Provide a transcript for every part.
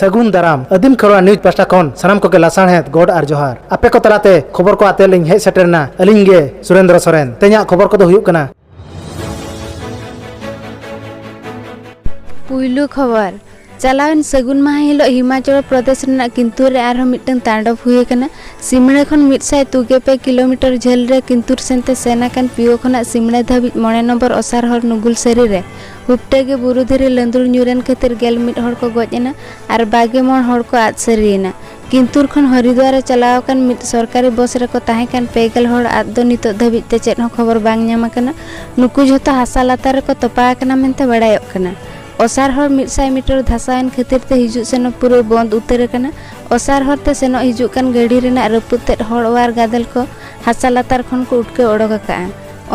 सगुन दाराम अदीम Kherwal news pasta खन सनाम कोगे लासाणहेद गोड आर जोहार आपे को तलाते खबर को आते लिंग हेज सेटरना अलिंग गे सुरेंद्र सोरेन तेजा खबर को दो हुयुग कना पुइलु खबर चलावन सगुन माह हिलो हिमाचल प्रदेश रेना किंतुर रे आरो मिटन तांडव हुए कना सिमड़े खन 135 किलोमीटर झेल रे किंतुर सेनते सेना कान पियो खना सिमड़े धाबी 9 नंबर असार हर नुगुल सेरी रे हुपटे गे बुरु धीरे लंदुर न्यूरेन खातिर गेल मिट हर को गजना आर बागे मन हर को आद सेरीना किंतुर खन हरिद्वार चलाव कान मिट सरकारी बस रे को ताहे कान पेगल हर आद दो नितो धाबी ते चेत हो खबर बांग ᱧᱟᱢ कना नुकु झोता हासा लातार को तपा कना मेनते बडायक कना असार हर 100 मीटर धसायन खातिर ते हिजु सेनो पूरे बंद उतर कना असार हर ते सेनो हिजु कान गाड़ी रेना रपुते हर वार गादल को हासा लातार खन को उठके ओडोक का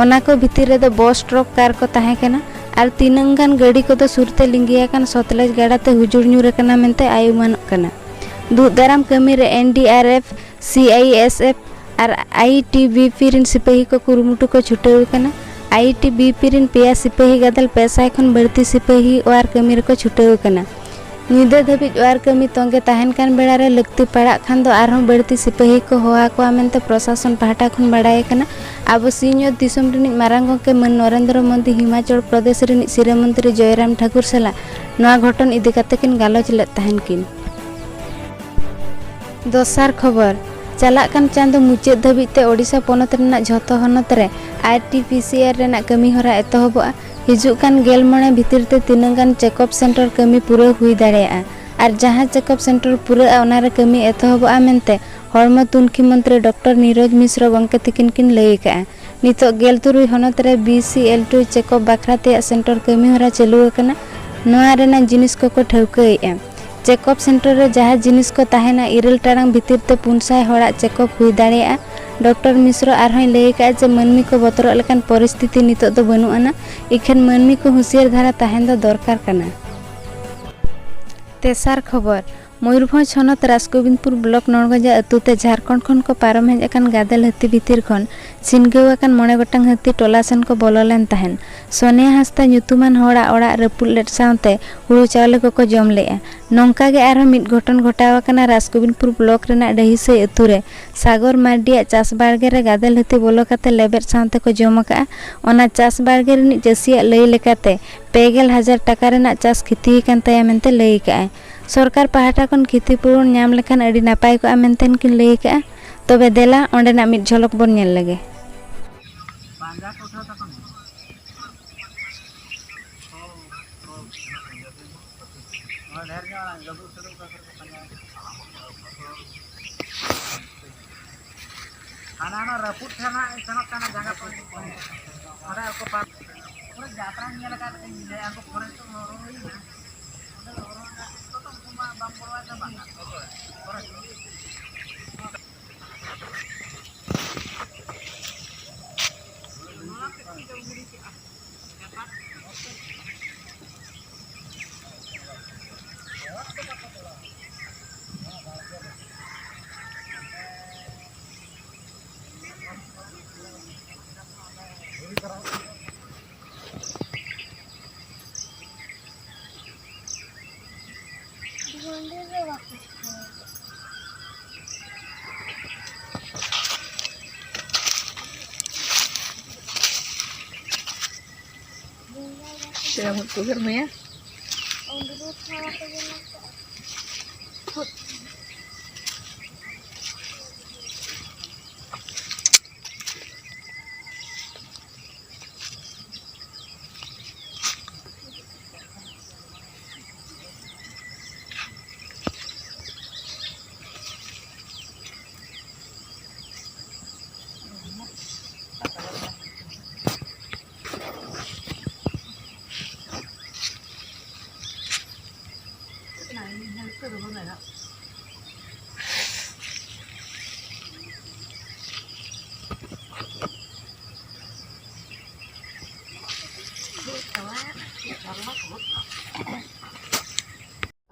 ओना को भितिर रे दो बस ट्रक कार को ताहे कना आर तीनंगान गाड़ी को दो सुरते लिंगिया कान सतलेज गाड़ा ते हुजुर न्यूर कना मेनते आयुमान कना दुदाराम कमी रे एनडीआरएफ सीआईएसएफ आर आईटीबीपी रिन सिपाही को कुरुमुटु को छुटेउ कना आईटीबीपी रिन पेया सिपाही गादल पैसा खन बढ़ती सिपाही और कमी रे को छुटेउ कना निदा धाबी और कमी तंगे ताहन कान बेड़ा रे लगती पड़ा खान दो आरहों बढ़ती सिपाही को होआ को मेनते प्रशासन पाहटा खन बडाय कना अब सीनियर दिसम रिन मारांग के मन नरेंद्र मोदी हिमाचल प्रदेश रिन सिरे मंत्री जयराम ठाकुर सला नवा घटन इदी काते किन गालोच ले ताहन किन दोसार खबर चला कान चांदो मुचाद धाबीते ओडिशा पोनत रेना झोतो हनत रे आरटीपीसीआर रेना कमी होरा एतहबआ हिजु कान गेल मणे भितिर ते तिनंगान चेकअप सेंटर कमी पूरा हुई दाड़ेया आर जहां चेकअप सेंटर पूरा ओना रे कमी एतहबआ मेनते हड़म तुनखी मंत्री डॉक्टर नीरज मिश्र गंके तिकिन किन लई का नितो गेल तुरुई हनत रे बीसीएल2 चेकअप बाखराते सेंटर कमी होरा चालू कना नोआ रेना जिनिस को ठौकएया चेकअप सेंटर रे जहाँ जिनिस को ताहेना 9 टाड़ांग भितर ते 500 हड़ा चेकअप हुई दाड़ेया डॉक्टर मिश्र आरहों लई का जे मनमी को बतर लेकान परिस्थिति नितो दो बनु आना इखन मनमी को हुसियार धारा ताहेन दो दरकार कना तेसार खबर मयूरभंज हनत राजगोविंदपुर ब्लॉक नौगंजा अतुते झारखंड खन को पारम हेज अकान गादल हाथी भितर खन सिनगेव अकान 9 गोटांग हाथी टोलासन को बोलोलेन ताहेन सोनिया हांसदा ᱧᱩᱛᱩᱢᱟᱱ ᱦᱚᱲᱟᱜ ᱚᱲᱟᱜ ᱨᱟᱹᱯᱩᱫ ᱞᱮᱫ ᱥᱟᱶᱛᱮ ᱦᱩᱲᱩ ᱪᱟᱣᱞᱮ ᱠᱚᱠᱚ ᱡᱚᱢ ᱞᱮᱜᱼᱟ ᱱᱚᱝᱠᱟ ᱜᱮ ᱟᱨᱦᱚᱸ ᱢᱤᱫ ᱜᱷᱚᱴᱚᱱ ᱜᱷᱚᱴᱟᱣ ᱟᱠᱟᱱᱟ ᱨᱟᱡᱜᱳᱵᱤᱱᱫᱯᱩᱨ ᱵᱞᱚᱠ ᱨᱮᱱᱟᱜ ᱰᱟᱹᱦᱤᱥᱟᱹᱭ ᱟᱹᱛᱩ ᱨᱮ ᱥᱟᱜᱚᱨ ᱢᱟᱨᱰᱤᱭᱟᱜ ᱪᱟᱥ ᱵᱟᱲᱜᱮ ᱨᱮ ᱜᱟᱫᱮᱞ ᱦᱟᱹᱛᱤ ᱵᱚᱞᱚ ᱠᱟᱛᱮ ᱞᱮᱵᱮᱫ ᱥᱟᱶᱛᱮ ᱠᱚ ᱡᱚᱢ ᱟᱠᱟᱜᱼᱟ ᱚᱱᱟ ᱪᱟᱥ ᱵᱟᱲᱜᱮ ᱨᱤᱱᱤᱡ ᱪᱟᱹᱥᱤᱭᱟᱜ ᱞᱟᱹᱭ ᱞᱮᱠᱟᱛᱮ 50,000 ᱴᱟᱠᱟ ᱨᱮᱱᱟᱜ ᱪᱟᱥ ᱠᱷᱤᱛᱤ ᱟᱠᱟᱱ ᱛᱟᱭᱟ ᱢᱮᱱᱛᱮ ᱞᱟᱹᱭ ᱠᱟᱜᱼᱟᱭ सरकार पाहटा खन क्षति पूरण नाम लेखान अड़ी नापाय को मेनतेन किन लई का तबे देला ओंडेना मिट झलक बोन नेल लगे ana raput sana sanok kana jaga ora ko pa ora jatra niya laga ile aku pore to norong ini na ada orang to to cuma bampor aja bang ora Sudah mau kuger ya?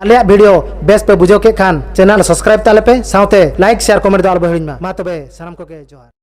Alia video base पे बुझो के Khan channel subscribe ताले पे साउते like share comment दाल बहिन मा तबे सनम को के जोहार।